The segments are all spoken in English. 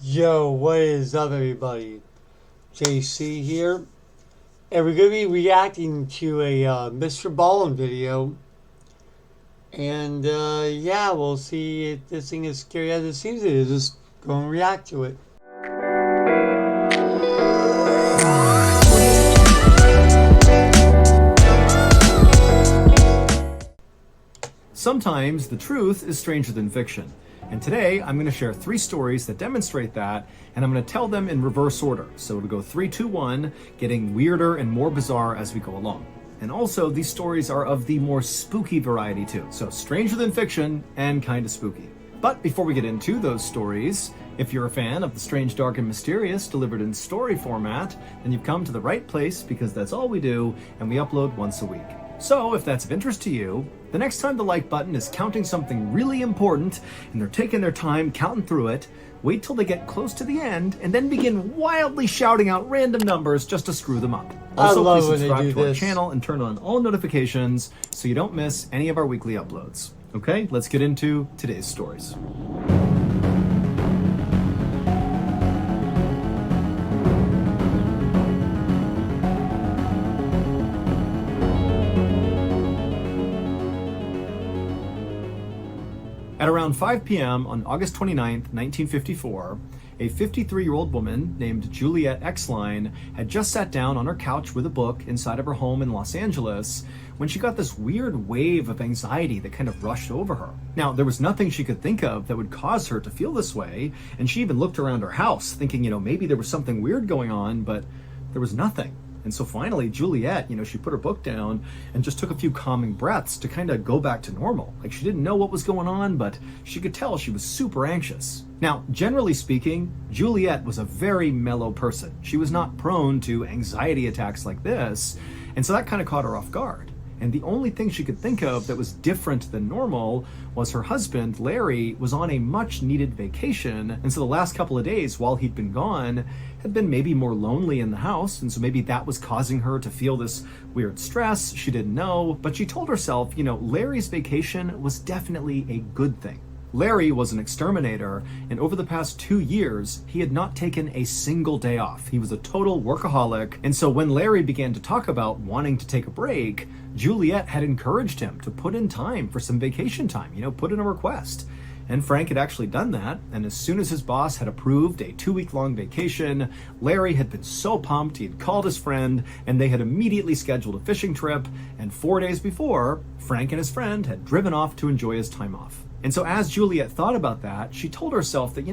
Yo, what is up, everybody? JC here, and we're going to be reacting to a Mr. Ballen video. And yeah, we'll see if this thing is scary as it seems it is. Just go and react to it. Sometimes the truth is stranger than fiction. And today I'm going to share 3 stories that demonstrate that, and I'm going to tell them in reverse order. So it'll go 3, 2, 1, getting weirder and more bizarre as we go along. And also, these stories are of the more spooky variety too. So stranger than fiction and kind of spooky. But before we get into those stories, if you're a fan of the strange, dark, and mysterious delivered in story format, then you've come to the right place, because that's all we do, and we upload once a week. So if that's of interest to you, the next time the like button is counting something really important and they're taking their time counting through it, wait till they get close to the end and then begin wildly shouting out random numbers just to screw them up. Also, please subscribe to our channel and turn on all notifications so you don't miss any of our weekly uploads. Okay, let's get into today's stories. At around 5 p.m. on August 29th, 1954, a 53-year-old woman named Juliet Exline had just sat down on her couch with a book inside of her home in Los Angeles when she got this weird wave of anxiety that kind of rushed over her. Now, there was nothing she could think of that would cause her to feel this way, and she even looked around her house thinking, maybe there was something weird going on, but there was nothing. And so finally, Juliet, she put her book down and just took a few calming breaths to kind of go back to normal. Like, she didn't know what was going on, but she could tell she was super anxious. Now, generally speaking, Juliet was a very mellow person. She was not prone to anxiety attacks like this, and so that kind of caught her off guard. And the only thing she could think of that was different than normal was her husband, Larry, was on a much needed vacation. And so the last couple of days while he'd been gone had been maybe more lonely in the house. And so maybe that was causing her to feel this weird stress. She didn't know, but she told herself, Larry's vacation was definitely a good thing. Larry was an exterminator, and over the past 2 years, he had not taken a single day off. He was a total workaholic, and so when Larry began to talk about wanting to take a break, Juliet had encouraged him to put in time for some vacation time, put in a request. And Frank had actually done that, and as soon as his boss had approved a 2-week-long vacation, Larry had been so pumped he had called his friend, and they had immediately scheduled a fishing trip, and 4 days before, Frank and his friend had driven off to enjoy his time off. And so as Juliet thought about that, she told herself that,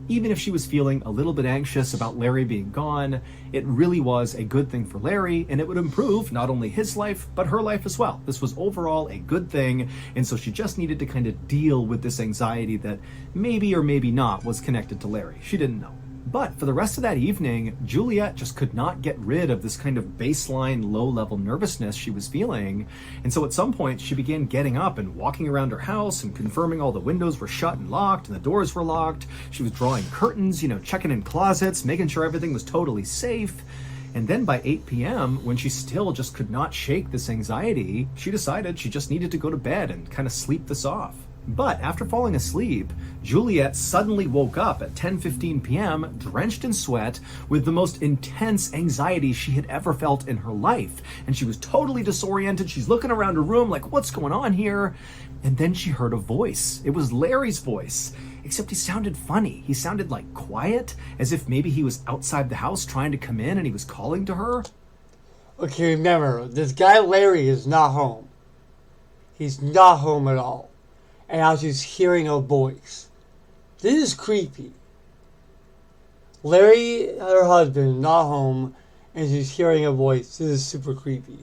even if she was feeling a little bit anxious about Larry being gone, it really was a good thing for Larry, and it would improve not only his life, but her life as well. This was overall a good thing, and so she just needed to kind of deal with this anxiety that maybe or maybe not was connected to Larry. She didn't know. But for the rest of that evening, Juliet just could not get rid of this kind of baseline low-level nervousness she was feeling. And so at some point, she began getting up and walking around her house and confirming all the windows were shut and locked and the doors were locked. She was drawing curtains, checking in closets, making sure everything was totally safe. And then by 8 p.m., when she still just could not shake this anxiety, she decided she just needed to go to bed and kind of sleep this off. But after falling asleep, Juliet suddenly woke up at 10:15 p.m., drenched in sweat, with the most intense anxiety she had ever felt in her life. And she was totally disoriented. She's looking around her room like, what's going on here? And then she heard a voice. It was Larry's voice, except he sounded funny. He sounded like quiet, as if maybe he was outside the house trying to come in and he was calling to her. Okay, remember, this guy Larry is not home. He's not home at all. And I was just hearing a voice. This is creepy. Larry, her husband, not home, and she's hearing a voice. This is super creepy.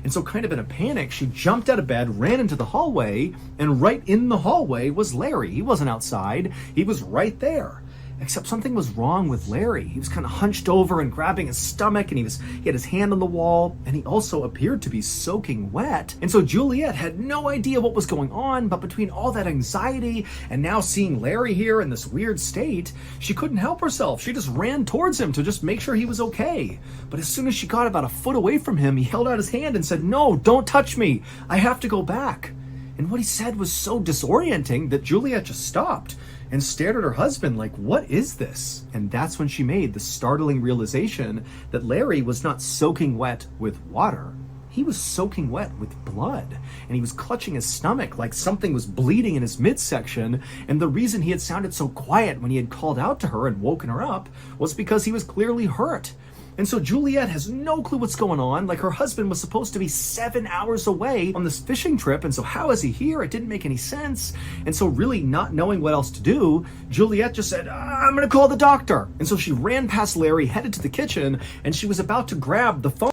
And so kind of in a panic, she jumped out of bed, ran into the hallway, and right in the hallway was Larry. He wasn't outside. He was right there. Except something was wrong with Larry. He was kind of hunched over and grabbing his stomach, and he had his hand on the wall, and he also appeared to be soaking wet. And so Juliet had no idea what was going on, but between all that anxiety and now seeing Larry here in this weird state, she couldn't help herself. She just ran towards him to just make sure he was okay. But as soon as she got about a foot away from him, he held out his hand and said, "No, don't touch me. I have to go back." And what he said was so disorienting that Juliet just stopped. and stared at her husband like, what is this? And that's when she made the startling realization that Larry was not soaking wet with water. He was soaking wet with blood, and he was clutching his stomach like something was bleeding in his midsection, and the reason he had sounded so quiet when he had called out to her and woken her up was because he was clearly hurt. And so Juliet has no clue what's going on. Like, her husband was supposed to be 7 hours away on this fishing trip, and so how is he here? It didn't make any sense. And so, really not knowing what else to do, Juliet just said, I'm gonna call the doctor. And so she ran past Larry, headed to the kitchen, and she was about to grab the phone.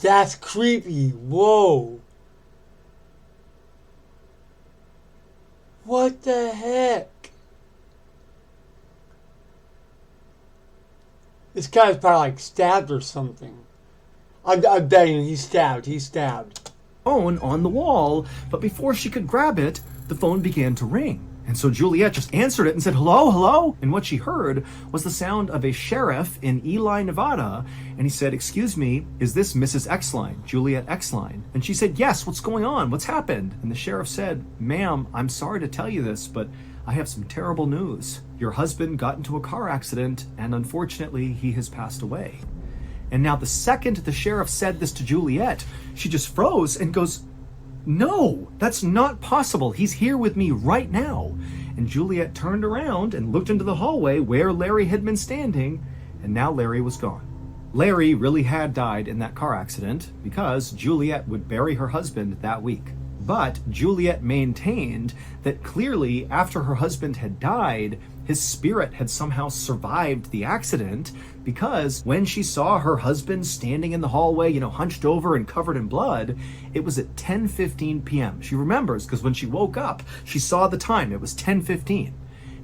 That's creepy. Whoa. What the heck? This guy's probably like stabbed or something. I'm betting he's stabbed. He's stabbed. Phone on the wall, but before she could grab it, the phone began to ring. And so Juliet just answered it and said, hello, hello. And what she heard was the sound of a sheriff in Ely, Nevada. And he said, excuse me, is this Mrs. Exline, Juliet Exline? And she said, yes, what's going on? What's happened? And the sheriff said, ma'am, I'm sorry to tell you this, but I have some terrible news. Your husband got into a car accident, and unfortunately, he has passed away. And now the second the sheriff said this to Juliet, she just froze and goes, no, that's not possible. He's here with me right now. And Juliet turned around and looked into the hallway where Larry had been standing, and now Larry was gone. Larry really had died in that car accident because Juliet would bury her husband that week. But Juliet maintained that clearly after her husband had died, his spirit had somehow survived the accident, because when she saw her husband standing in the hallway, hunched over and covered in blood, it was at 10:15 p.m. She remembers because when she woke up, she saw the time. It was 10:15.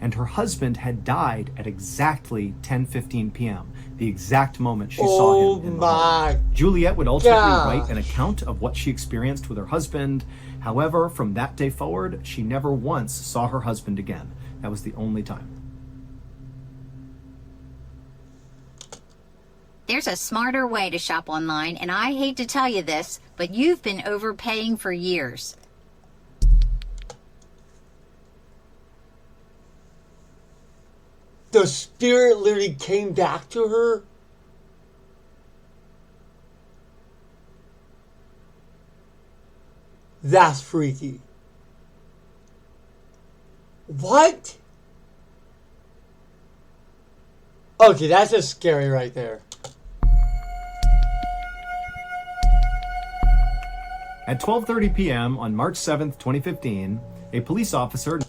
And her husband had died at exactly 10:15 p.m., the exact moment she saw him in the hallway. Juliet would ultimately write an account of what she experienced with her husband. However, from that day forward, she never once saw her husband again. That was the only time. There's a smarter way to shop online, and I hate to tell you this, but you've been overpaying for years. The spirit literally came back to her? That's freaky. What? Okay, that's just scary right there. At 12:30 p.m. on March 7th, 2015, a police officer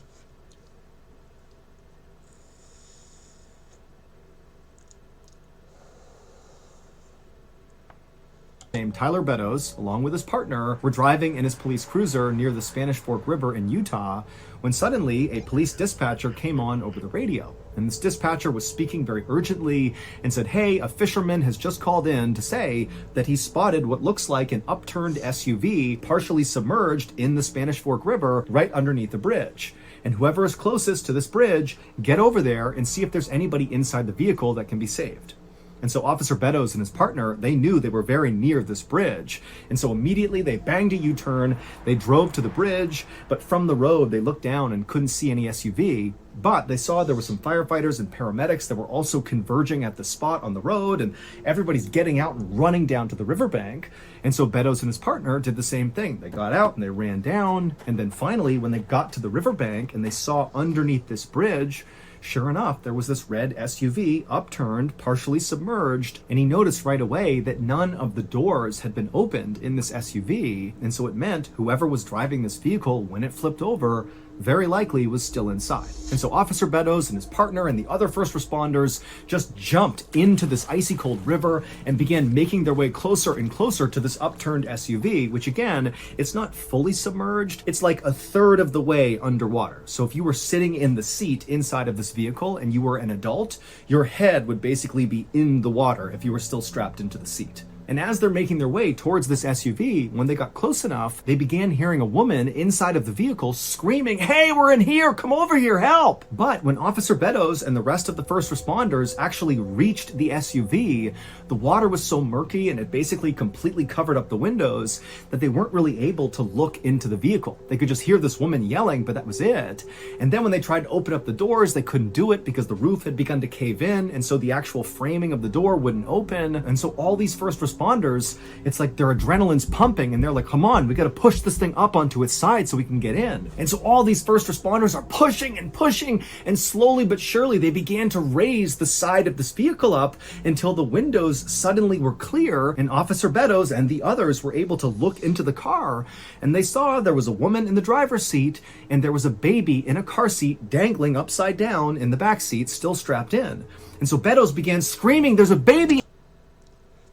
named Tyler Beddoes, along with his partner, were driving in his police cruiser near the Spanish Fork River in Utah when suddenly a police dispatcher came on over the radio. And this dispatcher was speaking very urgently and said, hey, a fisherman has just called in to say that he spotted what looks like an upturned SUV partially submerged in the Spanish Fork River right underneath the bridge. And whoever is closest to this bridge, get over there and see if there's anybody inside the vehicle that can be saved. And so Officer Beddoes and his partner, they knew they were very near this bridge. And so immediately they banged a U-turn, they drove to the bridge, but from the road they looked down and couldn't see any SUV. But they saw there were some firefighters and paramedics that were also converging at the spot on the road, and everybody's getting out and running down to the riverbank. And so Beddoes and his partner did the same thing. They got out and they ran down, and then finally when they got to the riverbank and they saw underneath this bridge, sure enough, there was this red SUV, upturned, partially submerged, and he noticed right away that none of the doors had been opened in this SUV, and so it meant whoever was driving this vehicle when it flipped over very likely was still inside. And so Officer Beddoes and his partner and the other first responders just jumped into this icy cold river and began making their way closer and closer to this upturned SUV, which again, it's not fully submerged. It's like a third of the way underwater. So if you were sitting in the seat inside of this vehicle and you were an adult, your head would basically be in the water if you were still strapped into the seat. And as they're making their way towards this SUV, when they got close enough, they began hearing a woman inside of the vehicle screaming, "Hey, we're in here! Come over here, help!" But when Officer Beddoes and the rest of the first responders actually reached the SUV, the water was so murky and it basically completely covered up the windows that they weren't really able to look into the vehicle. They could just hear this woman yelling, but that was it. And then when they tried to open up the doors, they couldn't do it because the roof had begun to cave in, and so the actual framing of the door wouldn't open. And so all these first responders, it's like their adrenaline's pumping and they're like, come on, we got to push this thing up onto its side so we can get in. And so all these first responders are pushing, and slowly but surely they began to raise the side of this vehicle up until the windows suddenly were clear, and Officer Beddoes and the others were able to look into the car, and they saw there was a woman in the driver's seat and there was a baby in a car seat dangling upside down in the back seat, still strapped in. And so Beddoes began screaming, "There's a baby!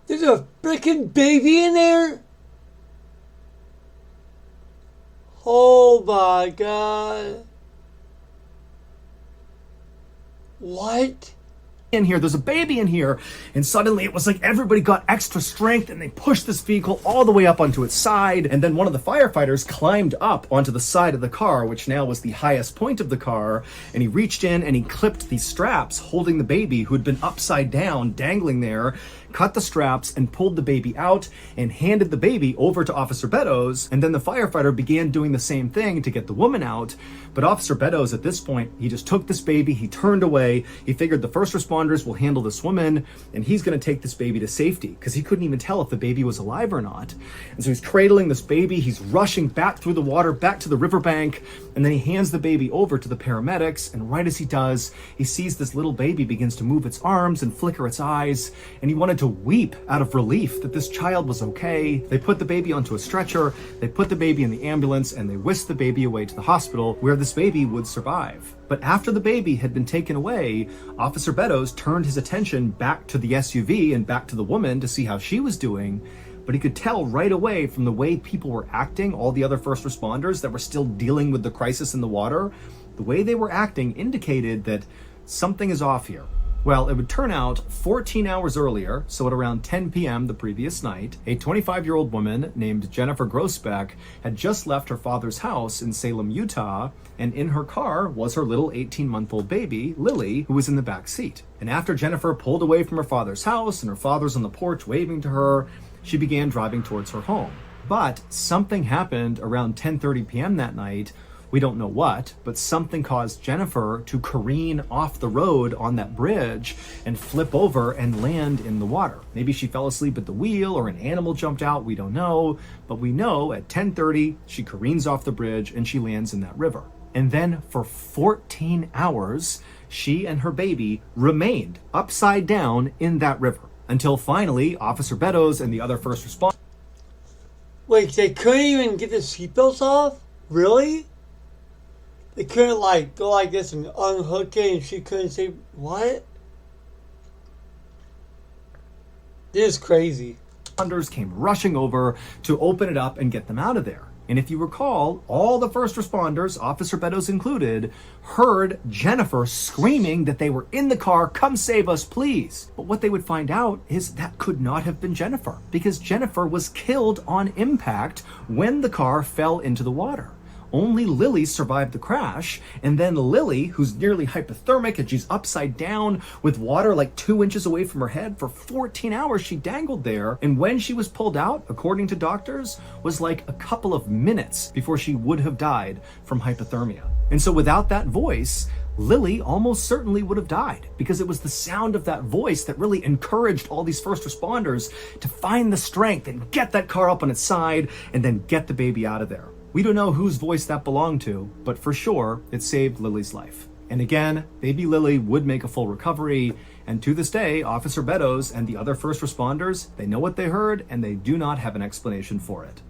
There's a freaking baby in there?" Oh my god. What? In here, there's a baby in here." And suddenly it was like everybody got extra strength and they pushed this vehicle all the way up onto its side. And then one of the firefighters climbed up onto the side of the car, which now was the highest point of the car, and he reached in and he clipped these straps holding the baby who had been upside down dangling there, cut the straps and pulled the baby out and handed the baby over to Officer Beddoes. And then the firefighter began doing the same thing to get the woman out. But Officer Beddoes at this point, he just took this baby, he turned away, he figured the first responders will handle this woman and he's going to take this baby to safety because he couldn't even tell if the baby was alive or not. And so he's cradling this baby, he's rushing back through the water, back to the riverbank, and then he hands the baby over to the paramedics. And right as he does, he sees this little baby begins to move its arms and flicker its eyes, and he wanted to weep out of relief that this child was okay. They put the baby onto a stretcher, they put the baby in the ambulance, and they whisked the baby away to the hospital where this baby would survive. But after the baby had been taken away, Officer Beddoes turned his attention back to the SUV and back to the woman to see how she was doing. But he could tell right away from the way people were acting, all the other first responders that were still dealing with the crisis in the water, the way they were acting indicated that something is off here. Well, it would turn out 14 hours earlier, so at around 10 p.m. the previous night, a 25-year-old woman named Jennifer Grossbeck had just left her father's house in Salem, Utah, and in her car was her little 18-month-old baby, Lily, who was in the back seat. And after Jennifer pulled away from her father's house and her father's on the porch waving to her, she began driving towards her home. But something happened around 10:30 p.m. that night. We don't know what, but something caused Jennifer to careen off the road on that bridge and flip over and land in the water. Maybe she fell asleep at the wheel or an animal jumped out, we don't know. But we know at 10:30, she careens off the bridge and she lands in that river. And then for 14 hours, she and her baby remained upside down in that river. Until finally, Officer Beddoes and the other first responders... Wait, they couldn't even get the seatbelts off? Really? They couldn't like go like this and unhook it and she couldn't say what? This is crazy. Came rushing over to open it up and get them out of there. And if you recall, all the first responders, Officer Beddoes included, heard Jennifer screaming that they were in the car, "Come save us, please." But what they would find out is that could not have been Jennifer, because Jennifer was killed on impact when the car fell into the water. Only Lily survived the crash, and then Lily, who's nearly hypothermic and she's upside down with water like 2 inches away from her head, for 14 hours she dangled there, and when she was pulled out, according to doctors, was like a couple of minutes before she would have died from hypothermia. And so without that voice, Lily almost certainly would have died, because it was the sound of that voice that really encouraged all these first responders to find the strength and get that car up on its side and then get the baby out of there. We don't know whose voice that belonged to, but for sure, it saved Lily's life. And again, baby Lily would make a full recovery, and to this day, Officer Beddoes and the other first responders, they know what they heard, and they do not have an explanation for it.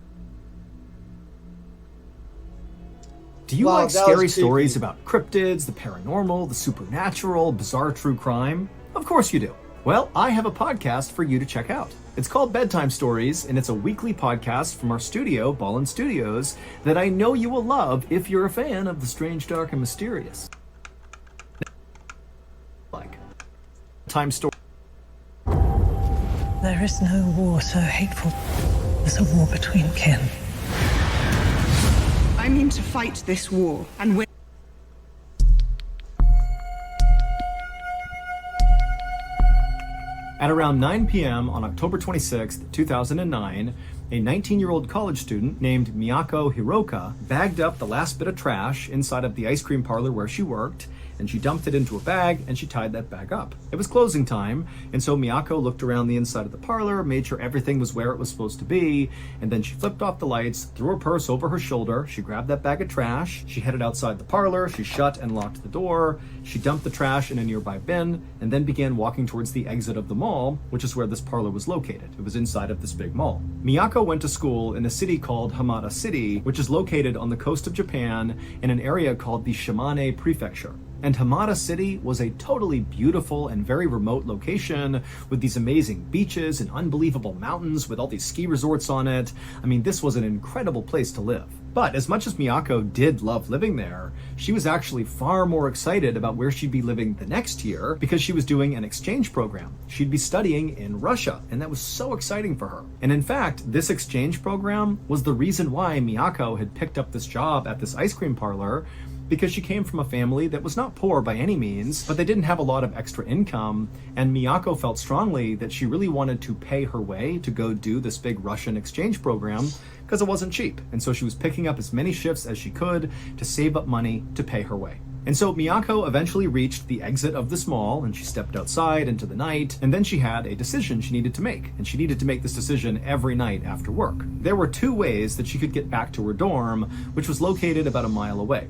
Do you like scary stories about cryptids, the paranormal, the supernatural, bizarre true crime? Of course you do. Well, I have a podcast for you to check out. It's called Bedtime Stories, and it's a weekly podcast from our studio, Ballen Studios, that I know you will love if you're a fan of the strange, dark, and mysterious. Like Time Story. There is no war so hateful as a war between kin. I mean to fight this war and win. At around 9 p.m. on October 26, 2009, a 19-year-old college student named Miyako Hiroka bagged up the last bit of trash inside of the ice cream parlor where she worked, and she dumped it into a bag and she tied that bag up. It was closing time, and so Miyako looked around the inside of the parlor, made sure everything was where it was supposed to be, and then she flipped off the lights, threw her purse over her shoulder, she grabbed that bag of trash, she headed outside the parlor, she shut and locked the door, she dumped the trash in a nearby bin, and then began walking towards the exit of the mall, which is where this parlor was located. It was inside of this big mall. Miyako went to school in a city called Hamada City, which is located on the coast of Japan in an area called the Shimane Prefecture. And Hamada City was a totally beautiful and very remote location with these amazing beaches and unbelievable mountains with all these ski resorts on it. I mean, this was an incredible place to live. But as much as Miyako did love living there, she was actually far more excited about where she'd be living the next year because she was doing an exchange program. She'd be studying in Russia, and that was so exciting for her. And in fact, this exchange program was the reason why Miyako had picked up this job at this ice cream parlor, because she came from a family that was not poor by any means, but they didn't have a lot of extra income, and Miyako felt strongly that she really wanted to pay her way to go do this big Russian exchange program because it wasn't cheap, and so she was picking up as many shifts as she could to save up money to pay her way. And so Miyako eventually reached the exit of this mall, and she stepped outside into the night, and then she had a decision she needed to make, and she needed to make this decision every night after work. There were two ways that she could get back to her dorm, which was located about a mile away.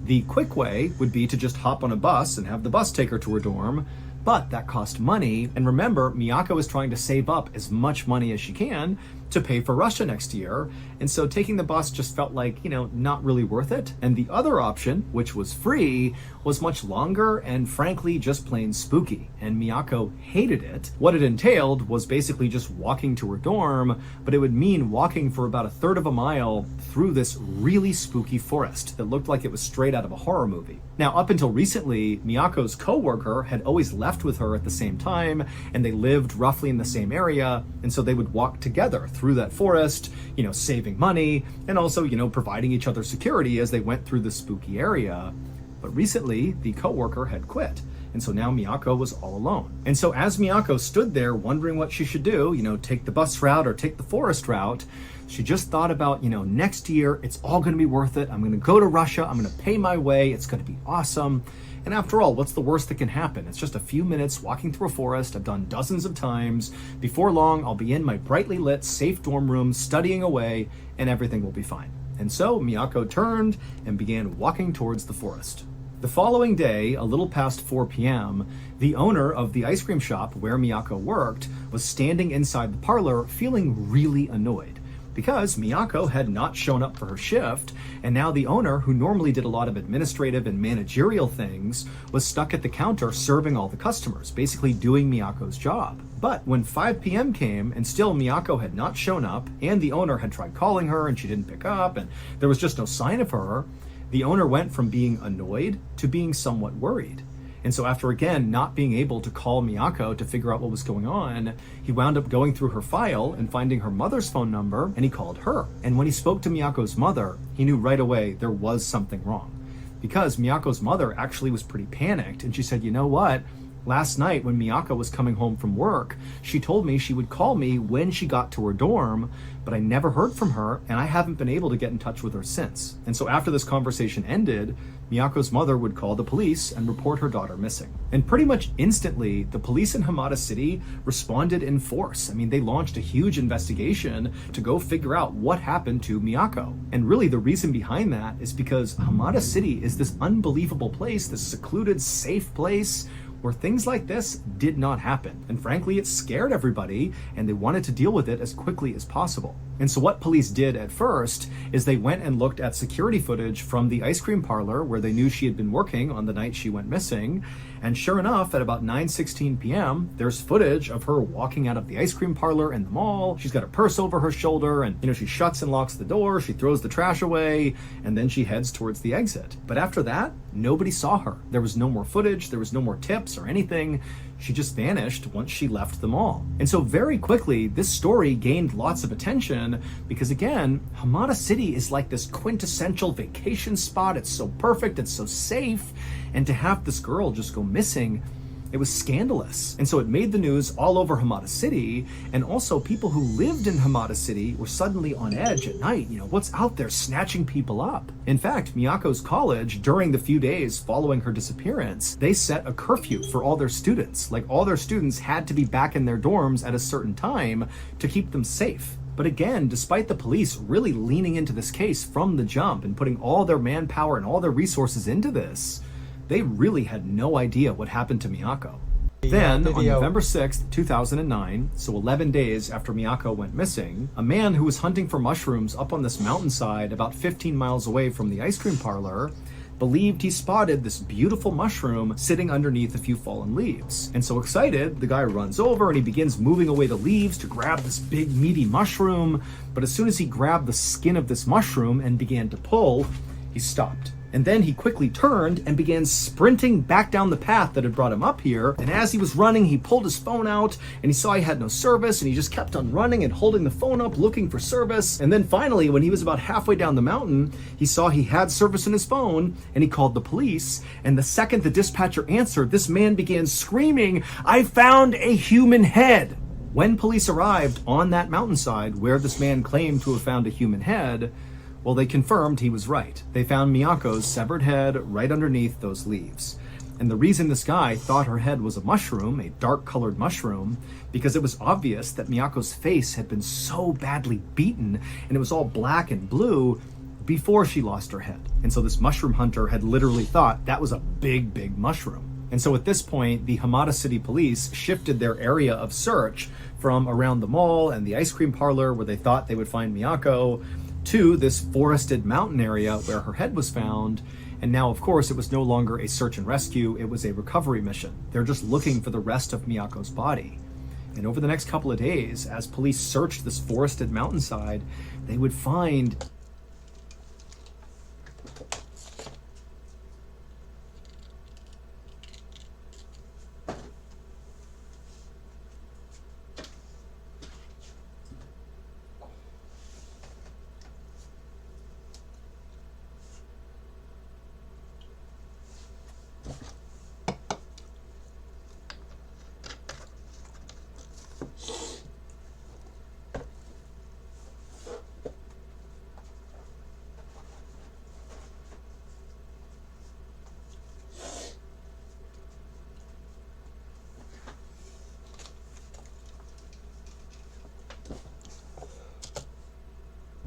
The quick way would be to just hop on a bus and have the bus take her to her dorm, but that cost money, and remember, Miyako is trying to save up as much money as she can to pay for Russia next year, and so taking the bus just felt like, not really worth it. And the other option, which was free, was much longer and frankly just plain spooky, and Miyako hated it. What it entailed was basically just walking to her dorm, but it would mean walking for about a third of a mile through this really spooky forest that looked like it was straight out of a horror movie. Now, up until recently, Miyako's co-worker had always left with her at the same time, and they lived roughly in the same area, and so they would walk together through that forest, saving money, and also, providing each other security as they went through the spooky area. But recently, the co-worker had quit, and so now Miyako was all alone. And so as Miyako stood there wondering what she should do, take the bus route or take the forest route, she just thought about, next year, it's all going to be worth it. I'm going to go to Russia. I'm going to pay my way. It's going to be awesome. And after all, what's the worst that can happen? It's just a few minutes walking through a forest I've done dozens of times. Before long, I'll be in my brightly lit, safe dorm room, studying away, and everything will be fine. And so Miyako turned and began walking towards the forest. The following day, a little past 4 p.m., the owner of the ice cream shop where Miyako worked was standing inside the parlor feeling really annoyed, because Miyako had not shown up for her shift, and now the owner, who normally did a lot of administrative and managerial things, was stuck at the counter serving all the customers, basically doing Miyako's job. But when 5 p.m. came and still Miyako had not shown up, and the owner had tried calling her and she didn't pick up, and there was just no sign of her, the owner went from being annoyed to being somewhat worried. And so after again not being able to call Miyako to figure out what was going on, he wound up going through her file and finding her mother's phone number, and he called her. And when he spoke to Miyako's mother, he knew right away there was something wrong, because Miyako's mother actually was pretty panicked, and she said, you know what? Last night when Miyako was coming home from work, she told me she would call me when she got to her dorm, but I never heard from her, and I haven't been able to get in touch with her since. And so after this conversation ended, Miyako's mother would call the police and report her daughter missing. And pretty much instantly, the police in Hamada City responded in force. I mean, they launched a huge investigation to go figure out what happened to Miyako. And really the reason behind that is because Hamada City is this unbelievable place, this secluded, safe place where things like this did not happen. And frankly, it scared everybody, and they wanted to deal with it as quickly as possible. And so what police did at first is they went and looked at security footage from the ice cream parlor where they knew she had been working on the night she went missing. And sure enough, at about 9:16 p.m., there's footage of her walking out of the ice cream parlor in the mall. She's got a purse over her shoulder and, she shuts and locks the door, she throws the trash away, and then she heads towards the exit. But after that, nobody saw her. There was no more footage, there was no more tips or anything. She just vanished once she left the mall. And so very quickly, this story gained lots of attention because, again, Hamada City is like this quintessential vacation spot. It's so perfect, it's so safe. And to have this girl just go missing, it was scandalous. And so it made the news all over Hamada City, and also people who lived in Hamada City were suddenly on edge at night. What's out there snatching people up? In fact, Miyako's college, during the few days following her disappearance, they set a curfew for all their students. Like, all their students had to be back in their dorms at a certain time to keep them safe. But again, despite the police really leaning into this case from the jump and putting all their manpower and all their resources into this, they really had no idea what happened to Miyako. Then, on November 6th, 2009, so 11 days after Miyako went missing, a man who was hunting for mushrooms up on this mountainside about 15 miles away from the ice cream parlor believed he spotted this beautiful mushroom sitting underneath a few fallen leaves. And so excited, the guy runs over and he begins moving away the leaves to grab this big meaty mushroom. But as soon as he grabbed the skin of this mushroom and began to pull, he stopped. And then he quickly turned and began sprinting back down the path that had brought him up here. And as he was running, he pulled his phone out and he saw he had no service, and he just kept on running and holding the phone up looking for service. And then finally, when he was about halfway down the mountain, he saw he had service in his phone and he called the police. And the second the dispatcher answered, this man began screaming, "I found a human head!" When police arrived on that mountainside where this man claimed to have found a human head, well, they confirmed he was right. They found Miyako's severed head right underneath those leaves. And the reason this guy thought her head was a mushroom, a dark-colored mushroom, because it was obvious that Miyako's face had been so badly beaten and it was all black and blue before she lost her head. And so this mushroom hunter had literally thought that was a big, big mushroom. And so at this point, the Hamada City Police shifted their area of search from around the mall and the ice cream parlor where they thought they would find Miyako to this forested mountain area where her head was found. And now, of course, it was no longer a search and rescue, it was a recovery mission. They're just looking for the rest of Miyako's body. And over the next couple of days, as police searched this forested mountainside, they would find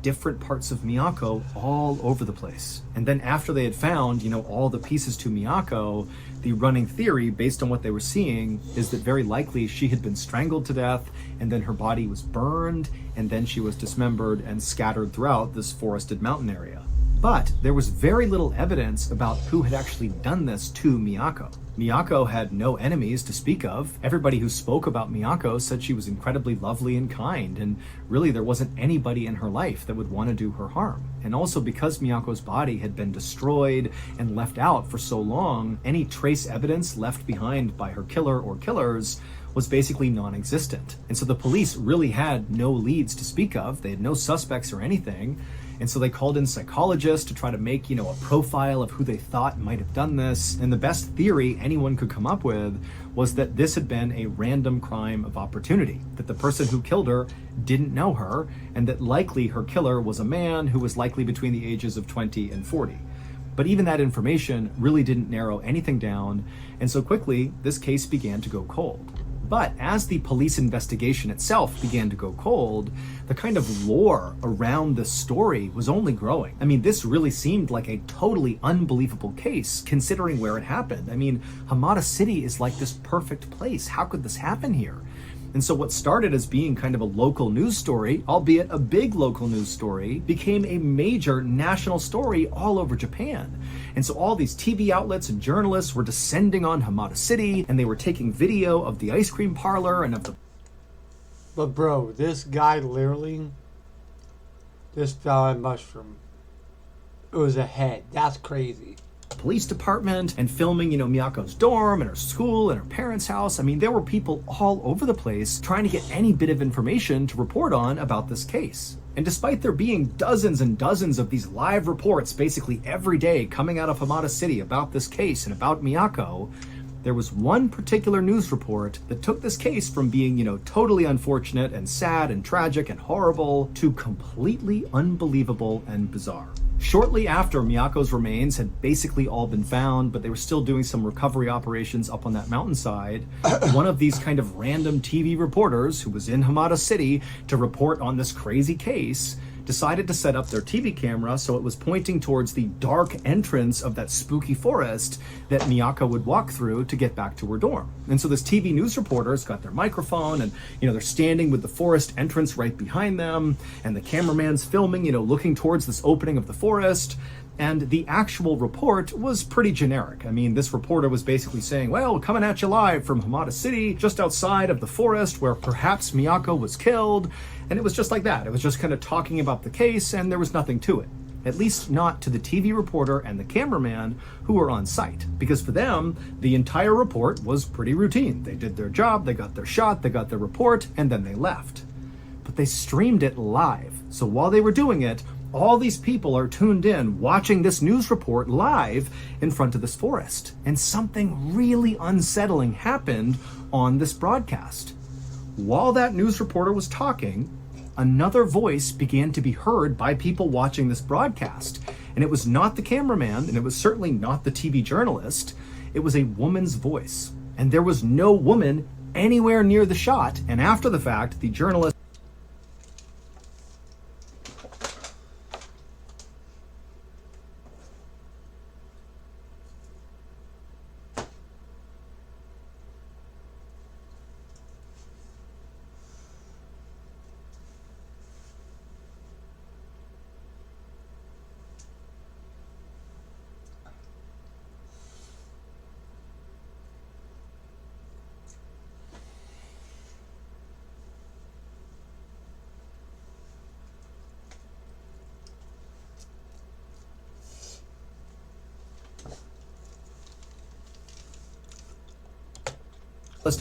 different parts of Miyako all over the place. And then after they had found, all the pieces to Miyako, the running theory based on what they were seeing is that very likely she had been strangled to death, and then her body was burned, and then she was dismembered and scattered throughout this forested mountain area. But there was very little evidence about who had actually done this to Miyako. Miyako had no enemies to speak of. Everybody who spoke about Miyako said she was incredibly lovely and kind, and really there wasn't anybody in her life that would want to do her harm. And also because Miyako's body had been destroyed and left out for so long, any trace evidence left behind by her killer or killers was basically non-existent. And so the police really had no leads to speak of. They had no suspects or anything. And so they called in psychologists to try to make, a profile of who they thought might have done this. And the best theory anyone could come up with was that this had been a random crime of opportunity, that the person who killed her didn't know her, and that likely her killer was a man who was likely between the ages of 20 and 40. But even that information really didn't narrow anything down, and so quickly this case began to go cold. But as the police investigation itself began to go cold, the kind of lore around this story was only growing. I mean, this really seemed like a totally unbelievable case, considering where it happened. I mean, Hamada City is like this perfect place. How could this happen here? And so what started as being kind of a local news story, albeit a big local news story, became a major national story all over Japan. And so all these TV outlets and journalists were descending on Hamada City, and they were taking video of the ice cream parlor and of the... But bro, this guy literally just fell on mushroom. It was a head. That's crazy. police department and filming, Miyako's dorm and her school and her parents' house. I mean, there were people all over the place trying to get any bit of information to report on about this case. And despite there being dozens and dozens of these live reports basically every day coming out of Hamada City about this case and about Miyako, there was one particular news report that took this case from being, totally unfortunate and sad and tragic and horrible to completely unbelievable and bizarre. Shortly after Miyako's remains had basically all been found, but they were still doing some recovery operations up on that mountainside, one of these kind of random TV reporters who was in Hamada City to report on this crazy case decided to set up their TV camera so it was pointing towards the dark entrance of that spooky forest that Miyako would walk through to get back to her dorm. And so this TV news reporter's got their microphone and, they're standing with the forest entrance right behind them, and the cameraman's filming, looking towards this opening of the forest. And the actual report was pretty generic. I mean, this reporter was basically saying, well, coming at you live from Hamada City, just outside of the forest where perhaps Miyako was killed. And it was just like that. It was just kind of talking about the case, and there was nothing to it. At least not to the TV reporter and the cameraman who were on site. Because for them, the entire report was pretty routine. They did their job, they got their shot, they got their report, and then they left. But they streamed it live. So while they were doing it, all these people are tuned in, watching this news report live in front of this forest. And something really unsettling happened on this broadcast. While that news reporter was talking, another voice began to be heard by people watching this broadcast. And it was not the cameraman, and it was certainly not the TV journalist. It was a woman's voice. And there was no woman anywhere near the shot. And after the fact, the journalist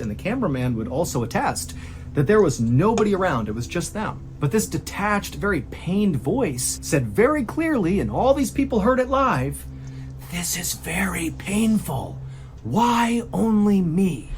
and the cameraman would also attest that there was nobody around. It was just them. But this detached, very pained voice said very clearly, and all these people heard it live, "This is very painful. Why only me?"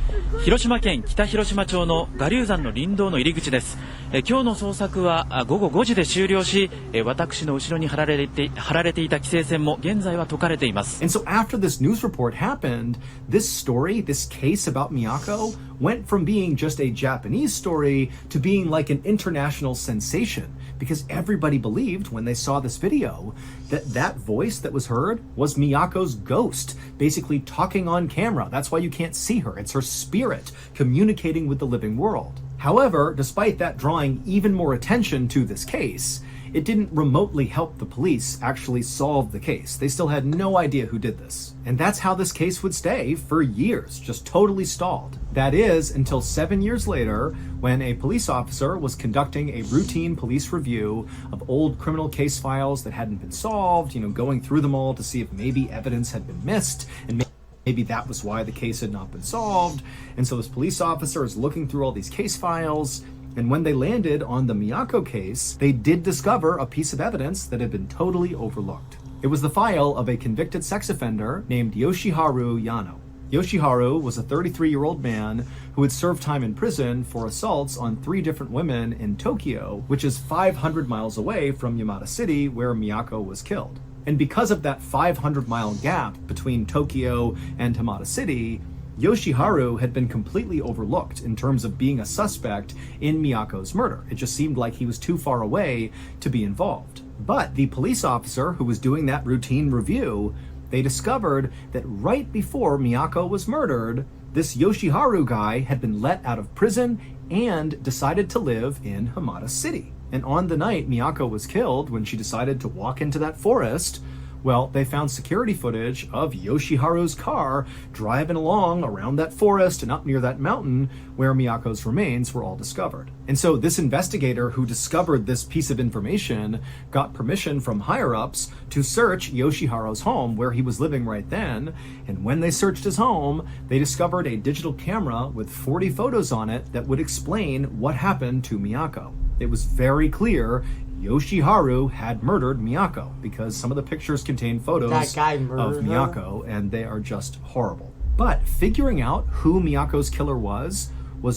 広島県北広島町の我流山の林道の入り口です。今日の捜索は午後5時で終了し、私の後ろに張られていた規制線も現在は解かれています。 And so after this news report happened, this story, this case about Miyako, went from being just a Japanese story to being like an international sensation. Because everybody believed when they saw this video that voice that was heard was Miyako's ghost, basically talking on camera. That's why you can't see her. It's her spirit communicating with the living world. However, despite that drawing even more attention to this case, it didn't remotely help the police actually solve the case. They still had no idea who did this. And that's how this case would stay for years, just totally stalled. That is, until 7 years later, when a police officer was conducting a routine police review of old criminal case files that hadn't been solved, going through them all to see if maybe evidence had been missed, and maybe that was why the case had not been solved. And so this police officer is looking through all these case files, and when they landed on the Miyako case, they did discover a piece of evidence that had been totally overlooked. It was the file of a convicted sex offender named Yoshiharu Yano. Yoshiharu was a 33-year-old man who had served time in prison for assaults on 3 different women in Tokyo, which is 500 miles away from Yamada City, where Miyako was killed. And because of that 500-mile gap between Tokyo and Hamada City, Yoshiharu had been completely overlooked in terms of being a suspect in Miyako's murder. It just seemed like he was too far away to be involved. But the police officer who was doing that routine review, they discovered that right before Miyako was murdered, this Yoshiharu guy had been let out of prison and decided to live in Hamada City. And on the night Miyako was killed, when she decided to walk into that forest, well, they found security footage of Yoshiharu's car driving along around that forest and up near that mountain where Miyako's remains were all discovered. And so this investigator who discovered this piece of information got permission from higher-ups to search Yoshiharu's home where he was living right then. And when they searched his home, they discovered a digital camera with 40 photos on it that would explain what happened to Miyako. It was very clear Yoshiharu had murdered Miyako because some of the pictures contain photos That guy of murdered her? Miyako, and they are just horrible. But figuring out who Miyako's killer was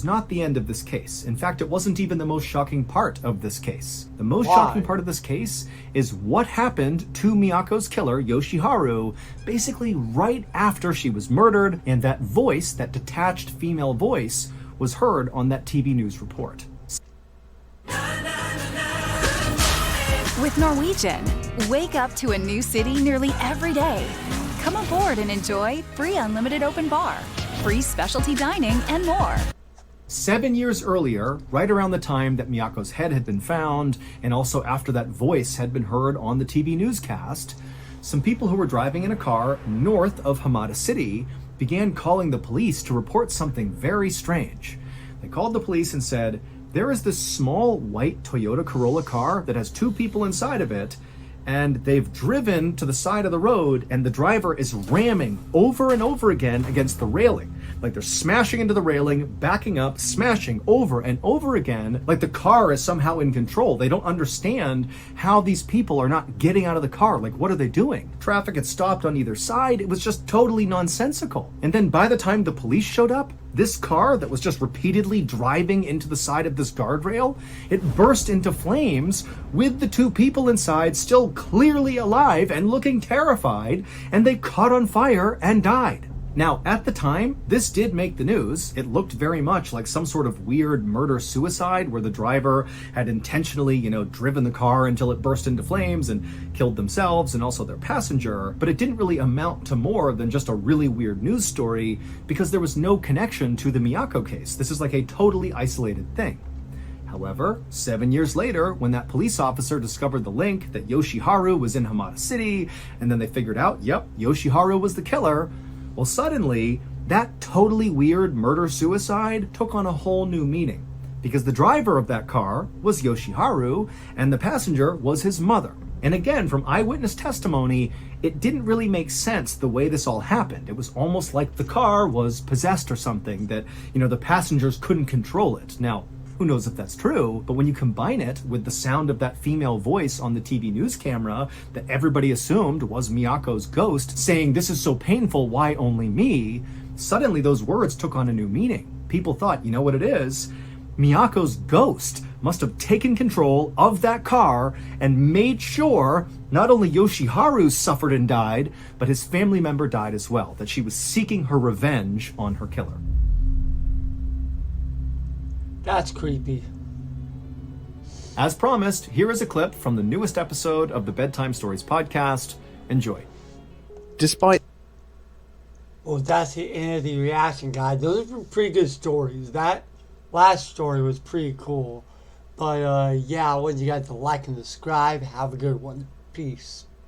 not the end of this case. In fact, it wasn't even the most shocking part of this case. The most Why? shocking part of this case is what happened to Miyako's killer, Yoshiharu, basically right after she was murdered, and that voice, that detached female voice, was heard on that TV news report. With Norwegian, wake up to a new city nearly every day. Come aboard and enjoy free unlimited open bar, free specialty dining, and more. 7 years earlier, right around the time that Miyako's head had been found, and also after that voice had been heard on the TV newscast, some people who were driving in a car north of Hamada City began calling the police to report something very strange. They called the police and said, there is this small white Toyota Corolla car that has 2 people inside of it, and they've driven to the side of the road, and the driver is ramming over and over again against the railing. Like they're smashing into the railing, backing up, smashing over and over again, like the car is somehow in control. They don't understand how these people are not getting out of the car. Like, what are they doing? Traffic had stopped on either side. It was just totally nonsensical. And then by the time the police showed up, this car that was just repeatedly driving into the side of this guardrail, it burst into flames with the 2 people inside still clearly alive and looking terrified, and they caught on fire and died. Now, at the time, this did make the news. It looked very much like some sort of weird murder-suicide where the driver had intentionally, driven the car until it burst into flames and killed themselves and also their passenger. But it didn't really amount to more than just a really weird news story because there was no connection to the Miyako case. This is like a totally isolated thing. However, 7 years later, when that police officer discovered the link that Yoshiharu was in Hamada City, and then they figured out, yep, Yoshiharu was the killer, well, suddenly, that totally weird murder-suicide took on a whole new meaning, because the driver of that car was Yoshiharu, and the passenger was his mother. And again, from eyewitness testimony, it didn't really make sense the way this all happened. It was almost like the car was possessed or something, that, the passengers couldn't control it. Now, who knows if that's true, but when you combine it with the sound of that female voice on the TV news camera that everybody assumed was Miyako's ghost saying, "This is so painful, why only me?" suddenly those words took on a new meaning. People thought, you know what it is? Miyako's ghost must have taken control of that car and made sure not only Yoshiharu suffered and died, but his family member died as well, that she was seeking her revenge on her killer. That's creepy. As promised, here is a clip from the newest episode of the Bedtime Stories podcast. Enjoy. Despite Well, that's the end of the reaction, guys. Those are pretty good stories. That last story was pretty cool. But, yeah, I want you guys to like and subscribe. Have a good one. Peace.